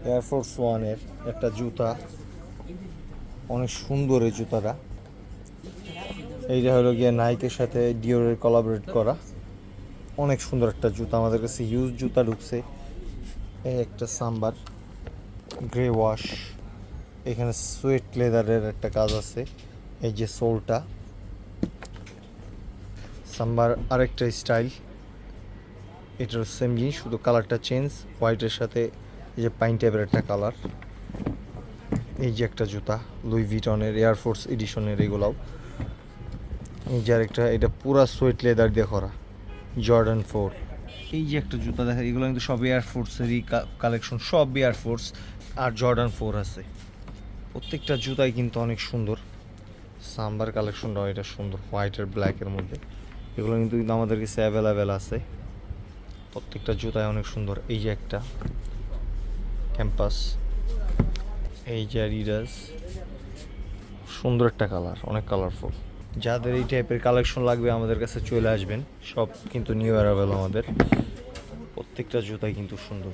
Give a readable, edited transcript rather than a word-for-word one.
Air force ওয়ানের একটা জুতা, অনেক সুন্দর এই জুতাটা। এইটা হলো গিয়ে নাইকের সাথে ডিওরের কোলাবরেট করা, অনেক সুন্দর একটা জুতা। আমাদের কাছে ইউজ জুতা ঢুকছে। এই একটা সাম্বার গ্রে ওয়াশ, এখানে সুয়েট লেদারের একটা কাজ আছে। এই যে সোলটা সাম্বার, আরেকটা স্টাইল, এটার সেম জিনিস, শুধু কালারটা চেঞ্জ, হোয়াইটের সাথে এই যে পাইন টাইপের একটা কালার। এই যে একটা জুতা লুই ভিটনের এয়ারফোর্স এডিশনের, এগুলাও। এই যে আরেকটা, এটা পুরা সুয়েট লেদার দিয়ে করা, জর্ডান 4। এই যে একটা জুতা দেখা, এগুলো কিন্তু সব এয়ারফোর্সেরই কালেকশন, সব এয়ারফোর্স আর জর্ডান 4 আছে। প্রত্যেকটা জুতাই কিন্তু অনেক সুন্দর। সাম্বার কালেকশনটাও এটা সুন্দর, হোয়াইট আর ব্ল্যাকের মধ্যে। এগুলো কিন্তু আমাদের কাছে অ্যাভেলেবেল আছে। প্রত্যেকটা জুতাই অনেক সুন্দর। এই যে একটা ক্যাম্পাস, এই যে অ্যাডিডাস, সুন্দর একটা কালার, অনেক কালারফুল। যাদের এই টাইপের কালেকশন লাগবে আমাদের কাছে চলে আসবেন, সব কিন্তু নিউ অ্যারাইভেল আমাদের। প্রত্যেকটা জুতাই কিন্তু সুন্দর।